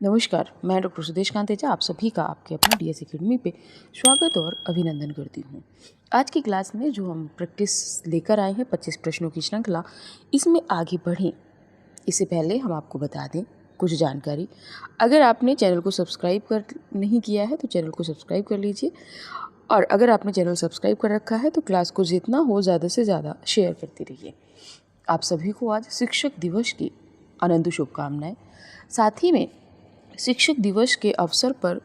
नमस्कार, मैं डॉक्टर सुदेश कांतेजा आप सभी का आपके अपने डीएस एकेडमी पे स्वागत और अभिनंदन करती हूँ। आज की क्लास में जो हम प्रैक्टिस लेकर आए हैं 25 प्रश्नों की श्रृंखला, इसमें आगे बढ़ें इससे पहले हम आपको बता दें कुछ जानकारी। अगर आपने चैनल को सब्सक्राइब कर नहीं किया है तो चैनल को सब्सक्राइब कर लीजिए, और अगर आपने चैनल सब्सक्राइब कर रखा है तो क्लास को जितना हो ज़्यादा से ज़्यादा शेयर करते रहिए। आप सभी को आज शिक्षक दिवस की अनंत शुभकामनाएं। साथ ही में शिक्षक दिवस के अवसर पर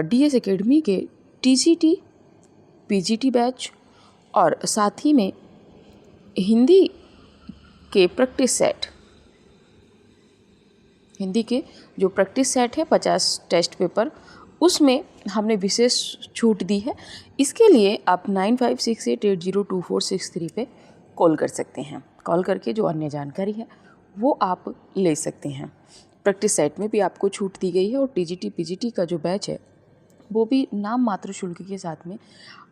डीएस एकेडमी के टीजीटी पीजीटी बैच और साथ ही में हिंदी के प्रैक्टिस सेट, हिंदी के जो प्रैक्टिस सेट है 50 टेस्ट पेपर, उसमें हमने विशेष छूट दी है। इसके लिए आप 9568802463 पे कॉल कर सकते हैं। कॉल करके जो अन्य जानकारी है वो आप ले सकते हैं। प्रैक्टिस सेट में भी आपको छूट दी गई है और टीजीटी पीजीटी का जो बैच है वो भी नाम मात्र शुल्क के साथ में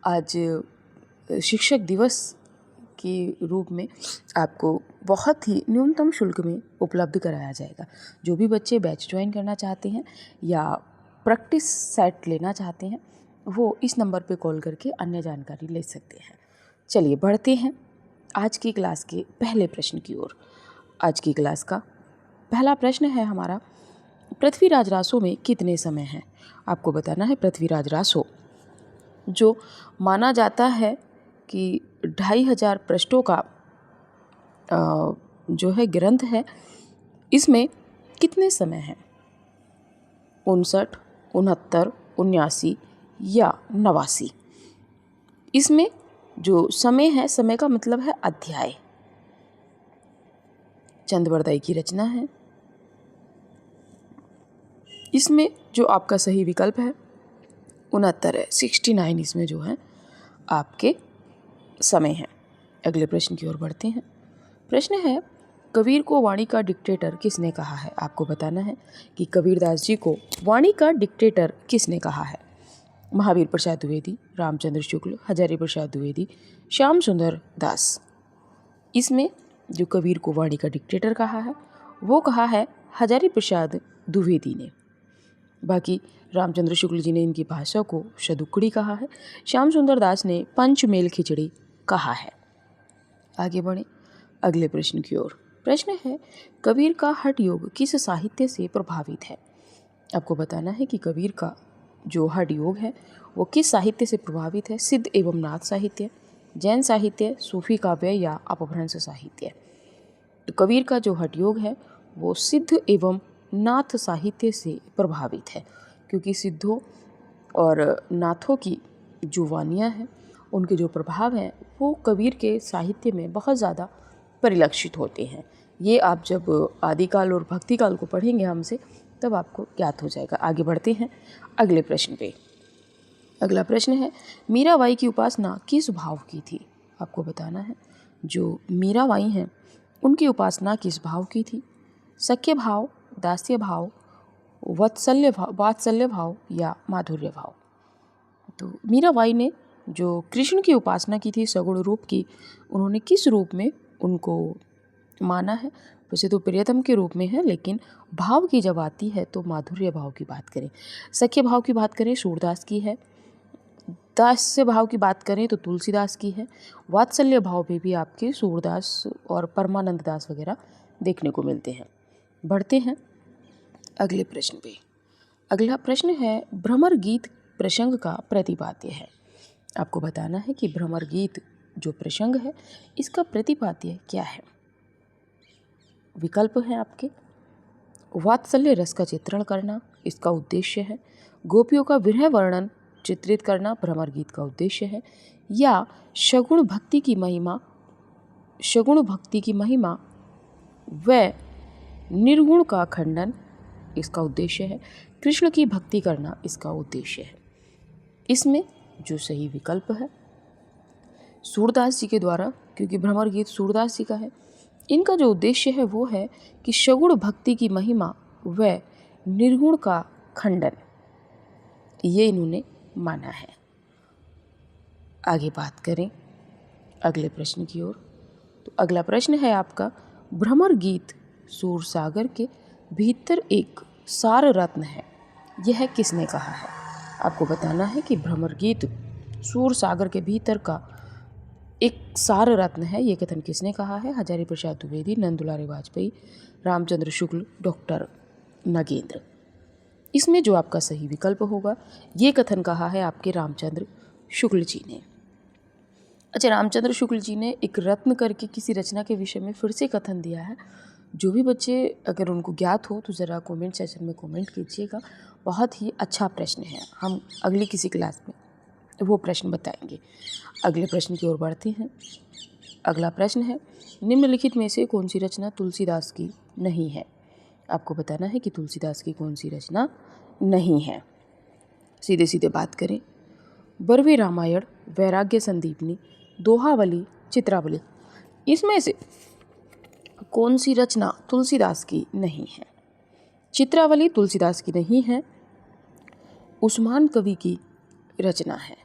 आज शिक्षक दिवस के रूप में आपको बहुत ही न्यूनतम शुल्क में उपलब्ध कराया जाएगा। जो भी बच्चे बैच ज्वाइन करना चाहते हैं या प्रैक्टिस सेट लेना चाहते हैं वो इस नंबर पे कॉल करके अन्य जानकारी ले सकते हैं। चलिए बढ़ते हैं आज की क्लास के पहले प्रश्न की ओर। आज की क्लास का पहला प्रश्न है हमारा, पृथ्वीराज रासो में कितने समय हैं? आपको बताना है पृथ्वीराज रासो जो माना जाता है कि 2500 पृष्ठों का जो है ग्रंथ है, इसमें कितने समय हैं? 59, 69, 79 या 89। इसमें जो समय है, समय का मतलब है अध्याय, चंद्रवरदाई की रचना है। इसमें जो आपका सही विकल्प है 69 है, 69 इसमें जो है आपके समय है। अगले प्रश्न की ओर बढ़ते हैं। प्रश्न है, कबीर को वाणी का डिक्टेटर किसने कहा है? आपको बताना है कि कबीरदास जी को वाणी का डिक्टेटर किसने कहा है? महावीर प्रसाद द्विवेदी, रामचंद्र शुक्ल, हजारी प्रसाद द्विवेदी, श्याम सुंदर दास। इसमें जो कबीर को वाणी का डिक्टेटर कहा है वो कहा है हजारी प्रसाद द्विवेदी ने। बाकी रामचंद्र शुक्ल जी ने इनकी भाषा को शतुक्कड़ी कहा है। श्याम सुंदर दास ने पंचमेल खिचड़ी कहा है। आगे बढ़ें अगले प्रश्न की ओर। प्रश्न है, कबीर का हठ योग किस साहित्य से प्रभावित है? आपको बताना है कि कबीर का जो हठ योग है वो किस साहित्य से प्रभावित है? सिद्ध एवं नाथ साहित्य, जैन साहित्य, सूफी काव्य या अपभ्रंश साहित्य। तो कबीर का जो हठ योग है वो सिद्ध एवं नाथ साहित्य से प्रभावित है, क्योंकि सिद्धों और नाथों की जो वानियाँ हैं उनके जो प्रभाव हैं वो कबीर के साहित्य में बहुत ज़्यादा परिलक्षित होते हैं। ये आप जब आदिकाल और भक्तिकाल को पढ़ेंगे हमसे तब आपको ज्ञात हो जाएगा। आगे बढ़ते हैं अगले प्रश्न पे। अगला प्रश्न है, मीराबाई की उपासना किस भाव की थी? आपको बताना है जो मीराबाई हैं उनकी उपासना किस भाव की थी? सख्य भाव, दास्य भाव, वात्सल्य भाव या माधुर्य भाव। तो मीराबाई ने जो कृष्ण की उपासना की थी सगुण रूप की, उन्होंने किस रूप में उनको माना है? वैसे तो प्रियतम के रूप में है, लेकिन भाव की जब आती है तो माधुर्य भाव की बात करें, सख्य भाव की बात करें सूरदास की है, दास्य भाव की बात करें तो तुलसीदास की है, वात्सल्य भाव में भी आपके सूरदास और परमानंद दास वगैरह देखने को मिलते हैं। बढ़ते हैं अगले प्रश्न पे। अगला प्रश्न है, भ्रमर गीत प्रसंग का प्रतिपाद्य है। आपको बताना है कि भ्रमर गीत जो प्रसंग है इसका प्रतिपाद्य क्या है? विकल्प हैं आपके, वात्सल्य रस का चित्रण करना इसका उद्देश्य है, गोपियों का विरह वर्णन चित्रित करना भ्रमर गीत का उद्देश्य है, या सगुण भक्ति की महिमा व निर्गुण का खंडन इसका उद्देश्य है, कृष्ण की भक्ति करना इसका उद्देश्य है। इसमें जो सही विकल्प है सूरदास जी के द्वारा, क्योंकि भ्रमर गीत सूरदास जी का है, इनका जो उद्देश्य है वो है कि सगुण भक्ति की महिमा व निर्गुण का खंडन, ये इन्होंने माना है। आगे बात करें अगले प्रश्न की ओर। तो अगला प्रश्न है आपका, भ्रमर गीत सूरसागर के भीतर एक सार रत्न है, यह किसने कहा है? आपको बताना है कि भ्रमर गीत सूर सागर के भीतर का एक सार रत्न है, ये कथन किसने कहा है? हजारी प्रसाद द्विवेदी, नंदुलारे वाजपेयी, रामचंद्र शुक्ल, डॉक्टर नगेंद्र। इसमें जो आपका सही विकल्प होगा, ये कथन कहा है आपके रामचंद्र शुक्ल जी ने। अच्छा, रामचंद्र शुक्ल जी ने एक रत्न करके किसी रचना के विषय में फिर से कथन दिया है। जो भी बच्चे अगर उनको ज्ञात हो तो ज़रा कमेंट सेक्शन में कमेंट कीजिएगा। बहुत ही अच्छा प्रश्न है, हम अगली किसी क्लास में वो प्रश्न बताएंगे। अगले प्रश्न की ओर बढ़ते हैं। अगला प्रश्न है, निम्नलिखित में से कौन सी रचना तुलसीदास की नहीं है? आपको बताना है कि तुलसीदास की कौन सी रचना नहीं है। सीधे सीधे बात करें, बरवे रामायण, वैराग्य संदीपनी, दोहावली, चित्रावली, इसमें से कौन सी रचना तुलसीदास की नहीं है? चित्रावली तुलसीदास की नहीं है, उस्मान कवि की रचना है,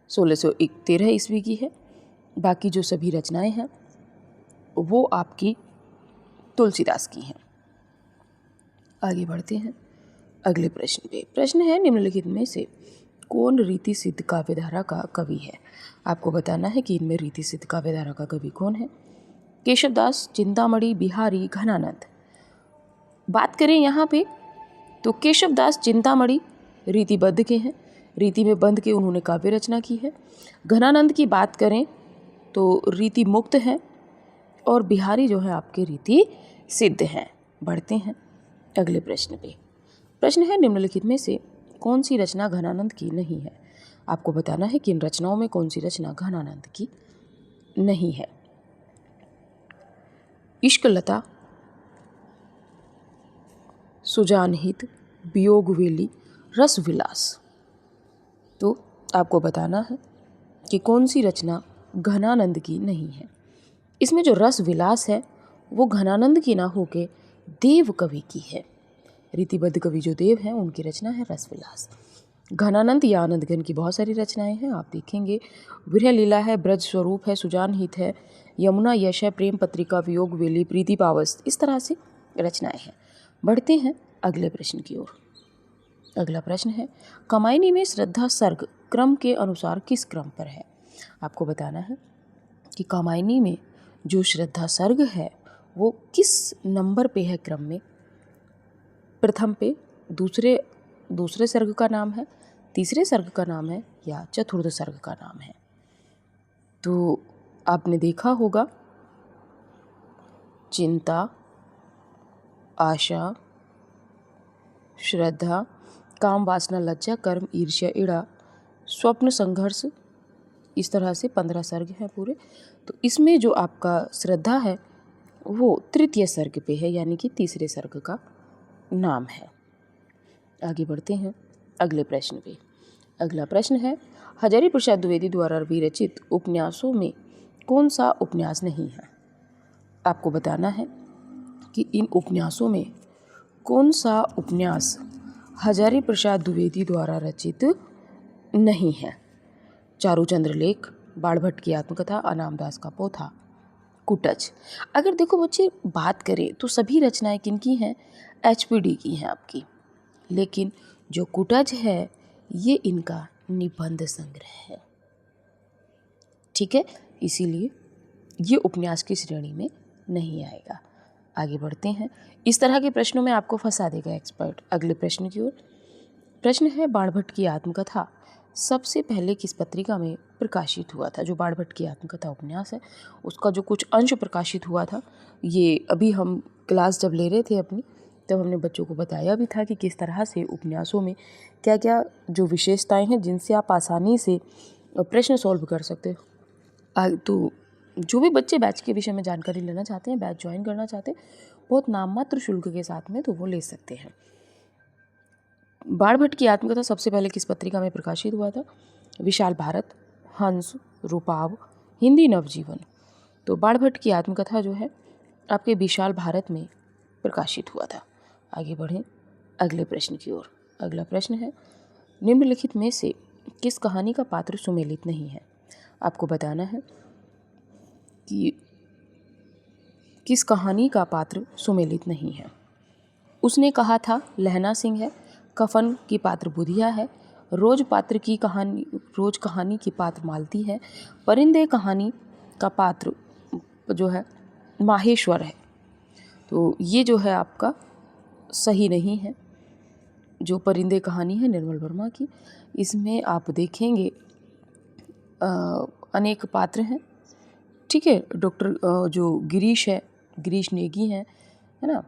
1613 ईस्वी की है। बाकी जो सभी रचनाएं हैं वो आपकी तुलसीदास की हैं। आगे बढ़ते हैं अगले प्रश्न पे। प्रश्न है, निम्नलिखित में से कौन रीति सिद्ध काव्यधारा का कवि है? आपको बताना है कि इनमें रीति सिद्ध काव्यधारा का कवि कौन है? केशवदास, चिंतामणि, बिहारी, घनानंद। बात करें यहाँ पे तो केशवदास चिंतामणि रीतिबद्ध के हैं, रीति में बंध के उन्होंने काव्य रचना की है। घनानंद की बात करें तो रीति मुक्त हैं, और बिहारी जो है आपके रीति सिद्ध हैं। बढ़ते हैं अगले प्रश्न पे। प्रश्न है, निम्नलिखित में से कौन सी रचना घनानंद की नहीं है? आपको बताना है कि इन रचनाओं में कौन सी रचना घनानंद की नहीं है। इश्कलता, सुजानहित, वियोगवेली, रसविलास। तो आपको बताना है कि कौन सी रचना घनानंद की नहीं है। इसमें जो रसविलास है वो घनानंद की ना होके देव कवि की है। रीतिबद्ध कवि जो देव हैं उनकी रचना है रसविलास। घनानंद या आनंद घन की बहुत सारी रचनाएं हैं, आप देखेंगे। विरह लीला है, ब्रज स्वरूप है, सुजानहित है, यमुना यश है, प्रेम पत्रिका, वियोग वेली, प्रीति पावस, इस तरह से रचनाएं हैं। बढ़ते हैं अगले प्रश्न की ओर। अगला प्रश्न है, कामायनी में श्रद्धा सर्ग क्रम के अनुसार किस क्रम पर है? आपको बताना है कि कामायनी में जो श्रद्धा सर्ग है वो किस नंबर पे है क्रम में। प्रथम पे, दूसरे सर्ग का नाम है, तीसरे सर्ग का नाम है, या चतुर्थ सर्ग का नाम है? तो आपने देखा होगा, चिंता, आशा, श्रद्धा, काम, वासना, लज्जा, कर्म, ईर्ष्या, ईड़ा, स्वप्न, संघर्ष, इस तरह से 15 सर्ग हैं पूरे। तो इसमें जो आपका श्रद्धा है वो तृतीय सर्ग पे है, यानी कि तीसरे सर्ग का नाम है। आगे बढ़ते हैं अगले प्रश्न पे। अगला प्रश्न है, हजारी प्रसाद द्विवेदी द्वारा विरचित उपन्यासों में कौन सा उपन्यास नहीं है? आपको बताना है कि इन उपन्यासों में कौन सा उपन्यास हजारी प्रसाद द्विवेदी द्वारा रचित नहीं है। चारूचंद्र लेख, बाणभट्ट की आत्मकथा, अनामदास का पोथा, कुटच। अगर देखो बच्चे बात करें तो सभी रचनाएं किनकी हैं? एचपीडी की हैं आपकी, लेकिन जो कुटच है ये इनका निबंध संग्रह है। ठीक है, इसीलिए ये उपन्यास की श्रेणी में नहीं आएगा। आगे बढ़ते हैं। इस तरह के प्रश्नों में आपको फंसा देगा एक्सपर्ट। अगले प्रश्न की ओर। प्रश्न है, बाणभट्ट की आत्मकथा सबसे पहले किस पत्रिका में प्रकाशित हुआ था? जो बाणभट्ट की आत्मकथा उपन्यास है उसका जो कुछ अंश प्रकाशित हुआ था, ये अभी हम क्लास जब ले रहे थे अपनी, तब हमने बच्चों को बताया भी था कि किस तरह से उपन्यासों में क्या क्या जो विशेषताएं हैं जिनसे आप आसानी से प्रश्न सॉल्व कर सकते हो। तो जो भी बच्चे बैच के विषय में जानकारी लेना चाहते हैं, बैच ज्वाइन करना चाहते हैं, बहुत नाममात्र शुल्क के साथ में, तो वो ले सकते हैं। बाणभट्ट की आत्मकथा सबसे पहले किस पत्रिका में प्रकाशित हुआ था? विशाल भारत, हंस, रूपाव, हिंदी नवजीवन। तो बाणभट्ट की आत्मकथा जो है आपके विशाल भारत में प्रकाशित हुआ था। आगे बढ़ें अगले प्रश्न की ओर। अगला प्रश्न है, निम्नलिखित में से किस कहानी का पात्र सुमेलित नहीं है? आपको बताना है कि किस कहानी का पात्र सुमेलित नहीं है। उसने कहा था लहना सिंह है, कफन की पात्र बुधिया है, रोज कहानी की पात्र मालती है, परिंदे कहानी का पात्र जो है माहेश्वर है। तो ये जो है आपका सही नहीं है। जो परिंदे कहानी है निर्मल वर्मा की, इसमें आप देखेंगे अनेक पात्र हैं, ठीक है। डॉक्टर जो गिरीश नेगी हैं, है ना,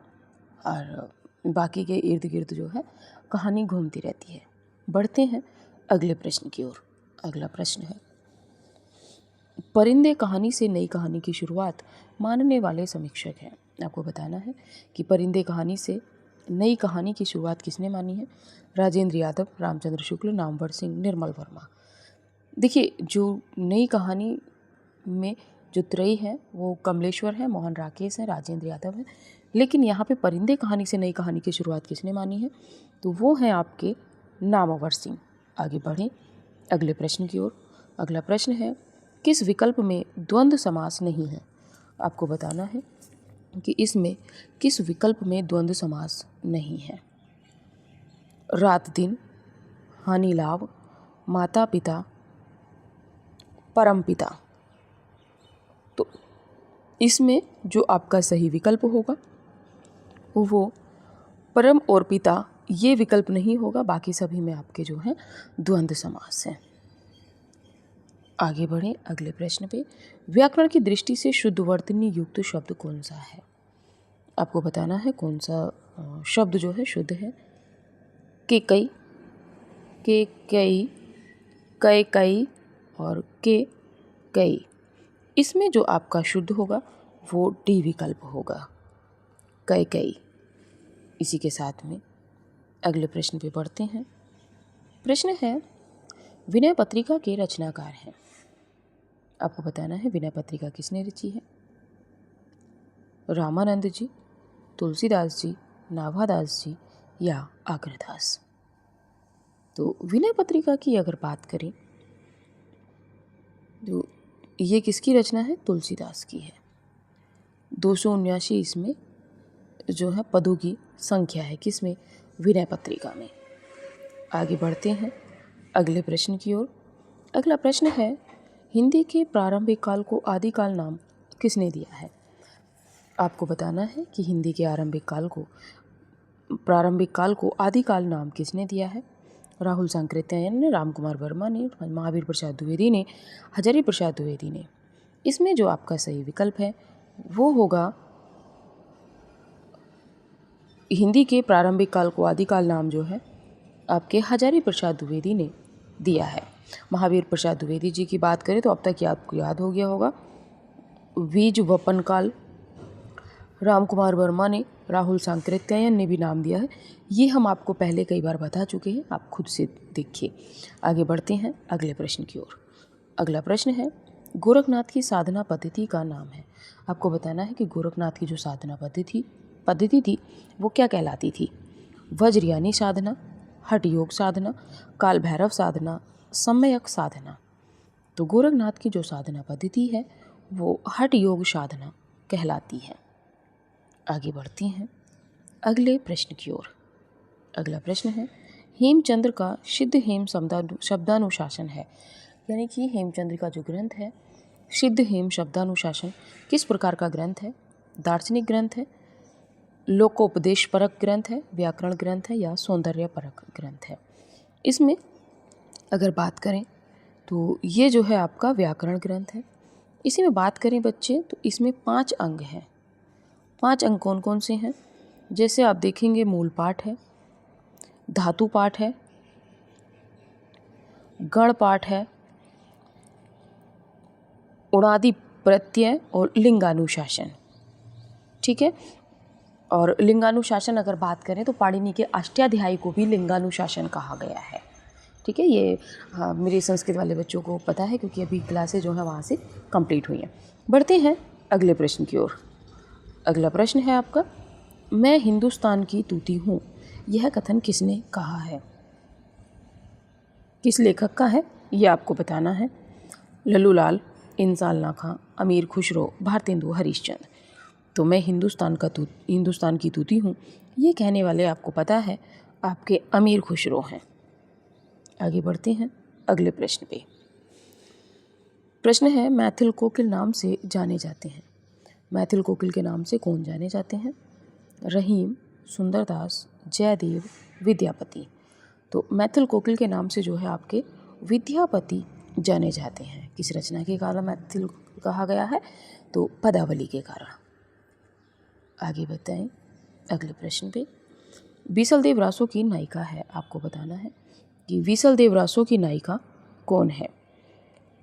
और बाकी के इर्द गिर्द जो है कहानी घूमती रहती है। बढ़ते हैं अगले प्रश्न की ओर। अगला प्रश्न है, परिंदे कहानी से नई कहानी की शुरुआत मानने वाले समीक्षक हैं। आपको बताना है कि परिंदे कहानी से नई कहानी की शुरुआत किसने मानी है। राजेंद्र यादव, रामचंद्र शुक्ल, नामवर सिंह, निर्मल वर्मा। देखिए, जो नई कहानी में जो त्रयी है वो कमलेश्वर है, मोहन राकेश है, राजेंद्र यादव है। लेकिन यहाँ पे परिंदे कहानी से नई कहानी की शुरुआत किसने मानी है, तो वो है आपके नामवर सिंह। आगे बढ़ें अगले प्रश्न की ओर। अगला प्रश्न है, किस विकल्प में द्वंद्व समास नहीं है। आपको बताना है कि इसमें किस विकल्प में द्वंद्व समास नहीं है। रात दिन, हानि लाभ, माता पिता, परम पिता। तो इसमें जो आपका सही विकल्प होगा वो परम और पिता, ये विकल्प नहीं होगा। बाकी सभी में आपके जो हैं द्वंद्व समास हैं। आगे बढ़ें अगले प्रश्न पे। व्याकरण की दृष्टि से शुद्ध वर्तनी युक्त शब्द कौन सा है। आपको बताना है कौन सा शब्द जो है शुद्ध है। के कई, कै कई और के कई। इसमें जो आपका शुद्ध होगा वो डी विकल्प होगा, कै कई। इसी के साथ में अगले प्रश्न पे बढ़ते हैं। प्रश्न है, विनय पत्रिका के रचनाकार हैं। आपको बताना है विनय पत्रिका किसने रची है। रामानंद जी, तुलसीदास जी, नाभादास जी या अग्रदास। तो विनय पत्रिका की अगर बात करें तो ये किसकी रचना है, तुलसीदास की है। 279 इसमें जो है पदों की संख्या है, किसमें, विनय पत्रिका में। आगे बढ़ते हैं अगले प्रश्न की ओर। अगला प्रश्न है, हिंदी के प्रारंभिक काल को आदिकाल नाम किसने दिया है। आपको बताना है कि हिंदी के प्रारंभिक काल को आदिकाल नाम किसने दिया है। राहुल सांकृत्यायन ने, रामकुमार वर्मा ने, महावीर प्रसाद द्विवेदी ने, हजारी प्रसाद द्विवेदी ने। इसमें जो आपका सही विकल्प है वो होगा, हिंदी के प्रारंभिक काल को आदिकाल नाम जो है आपके हजारी प्रसाद द्विवेदी ने दिया है। महावीर प्रसाद द्विवेदी जी की बात करें तो अब तक आपको याद हो गया होगा। बीज वपन काल रामकुमार वर्मा ने, राहुल सांकृत्यायन ने भी नाम दिया है। ये हम आपको पहले कई बार बता चुके हैं, आप खुद से देखिए। आगे बढ़ते हैं अगले प्रश्न की ओर। अगला प्रश्न है, गोरखनाथ की साधना पद्धति का नाम है। आपको बताना है कि गोरखनाथ की जो साधना पद्धति थी वो क्या कहलाती थी। वज्रयानी साधना, हठ योग साधना, काल भैरव साधना, सम्यक साधना। तो गोरखनाथ की जो साधना पद्धति है वो हठ योग साधना कहलाती है। आगे बढ़ते हैं अगले प्रश्न की ओर। अगला प्रश्न है, हेमचंद्र का सिद्ध हेम शब्दानुशासन है। यानी कि हेमचंद्र का जो ग्रंथ है सिद्ध हेम शब्दानुशासन किस प्रकार का ग्रंथ है। दार्शनिक ग्रंथ है, लोकोपदेश परक ग्रंथ है, व्याकरण ग्रंथ है या सौंदर्य परक ग्रंथ है। इसमें अगर बात करें तो ये जो है आपका व्याकरण ग्रंथ है। इसी में बात करें बच्चे तो इसमें 5 अंग हैं। 5 अंग कौन कौन से हैं, जैसे आप देखेंगे मूल पाठ है, धातु पाठ है, गण पाठ है, उणादि प्रत्यय और लिंगानुशासन। ठीक है, और लिंगानुशासन अगर बात करें तो पाणिनि के अष्टाध्यायी को भी लिंगानुशासन कहा गया है। ठीक है, ये मेरे संस्कृत वाले बच्चों को पता है क्योंकि अभी क्लासेज जो है वहाँ से कंप्लीट हुई हैं। बढ़ते हैं अगले प्रश्न की ओर। अगला प्रश्न है आपका, मैं हिंदुस्तान की तूती हूँ, यह कथन किसने कहा है। किस लेखक का है ये आपको बताना है। लल्लूलाल, इंसान खां, अमीर खुसरो, भारतेंदु हरिश्चंद्र। तो मैं हिंदुस्तान की तूती हूँ, ये कहने वाले आपको पता है आपके अमीर खुसरो हैं। आगे बढ़ते हैं अगले प्रश्न पे। प्रश्न है, मैथिल कोकिल नाम से जाने जाते हैं। मैथिल कोकिल के नाम से कौन जाने जाते हैं? रहीम, सुंदरदास, जयदेव, विद्यापति। तो मैथिल कोकिल के नाम से जो है आपके विद्यापति जाने जाते हैं। किस रचना के कारण मैथिल कहा गया है? तो पदावली के कारण। आगे बताएं अगले प्रश्न पे। बीसलदेव रासो की नायिका है, आपको बताना है कि बीसलदेव रासो की नायिका कौन है?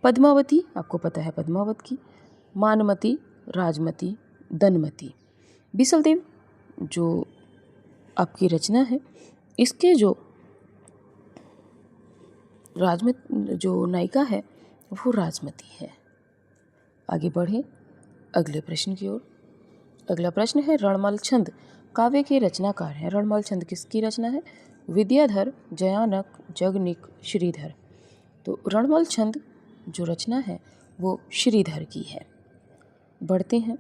पद्मावती, आपको पता है पद्मावत की, मानमती, राजमती, दनमती। बीसलदेव जो आपकी रचना है, इसके जो नायिका है वो राजमती है। आगे बढ़े अगले प्रश्न की ओर। अगला प्रश्न है, रणमल छंद काव्य के रचनाकार हैं। रणमल छंद किसकी रचना है? विद्याधर, जयानक, जगनिक, श्रीधर। तो रणमल छंद जो रचना है वो श्रीधर की है। बढ़ते हैं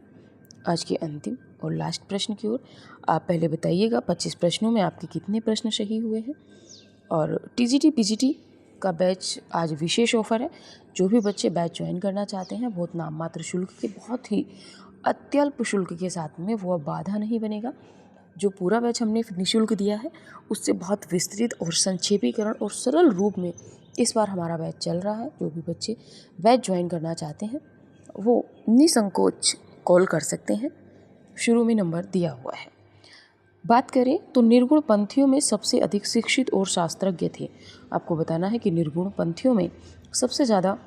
आज के अंतिम और लास्ट प्रश्न की ओर। आप पहले बताइएगा 25 प्रश्नों में आपके कितने प्रश्न सही हुए हैं। और टीजीटी पीजीटी का बैच आज विशेष ऑफर है। जो भी बच्चे बैच ज्वाइन करना चाहते हैं बहुत नाम मात्र शुल्क के, बहुत ही अत्यल्प शुल्क के साथ में, वो अब बाधा नहीं बनेगा। जो पूरा बैच हमने निःशुल्क दिया है उससे बहुत विस्तृत और संक्षेपीकरण और सरल रूप में इस बार हमारा बैच चल रहा है। जो भी बच्चे बैच ज्वाइन करना चाहते हैं वो निसंकोच कॉल कर सकते हैं, शुरू में नंबर दिया हुआ है। बात करें तो निर्गुण पंथियों में सबसे अधिक शिक्षित और शास्त्रज्ञ थे। आपको बताना है कि निर्गुण पंथियों में सबसे ज़्यादा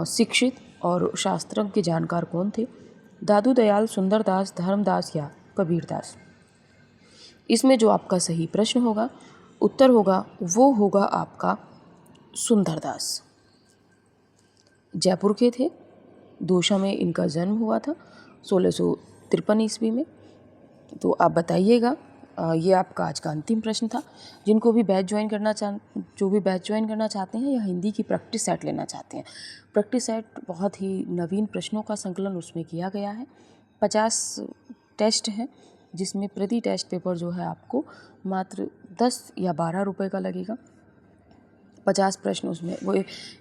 शिक्षित और शास्त्रज्ञ जानकार कौन थे? दादू दयाल, सुंदरदास, धर्मदास या कबीरदास। इसमें जो आपका सही प्रश्न होगा, उत्तर होगा, वो होगा आपका सुंदरदास। जयपुर के थे, दोषा में इनका जन्म हुआ था 1653 ईस्वी में। तो आप बताइएगा, ये आपका आज का अंतिम प्रश्न था। जो भी बैच ज्वाइन करना चाहते हैं या हिंदी की प्रैक्टिस सेट लेना चाहते हैं, प्रैक्टिस सेट बहुत ही नवीन प्रश्नों का संकलन उसमें किया गया है। 50 टेस्ट हैं जिसमें प्रति टेस्ट पेपर जो है आपको मात्र 10 या 12 रुपए का लगेगा। 50 प्रश्न उसमें, वो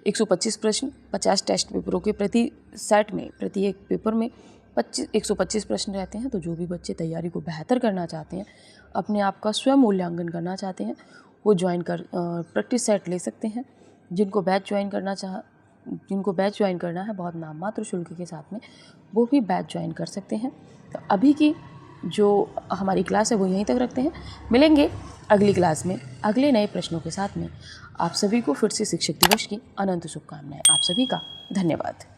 125 प्रश्न 50 टेस्ट पेपरों के प्रति सेट में, प्रति एक पेपर में 125 प्रश्न रहते हैं। तो जो भी बच्चे तैयारी को बेहतर करना चाहते हैं, अपने आप का स्वयं मूल्यांकन करना चाहते हैं, वो प्रैक्टिस सेट ले सकते हैं। जिनको बैच ज्वाइन करना है बहुत नाम मात्र शुल्क के साथ में, वो भी बैच ज्वाइन कर सकते हैं। तो अभी की जो हमारी क्लास है वो यहीं तक रखते हैं। मिलेंगे अगली क्लास में अगले नए प्रश्नों के साथ में। आप सभी को फिर से शिक्षक दिवस की अनंत शुभकामनाएं। आप सभी का धन्यवाद।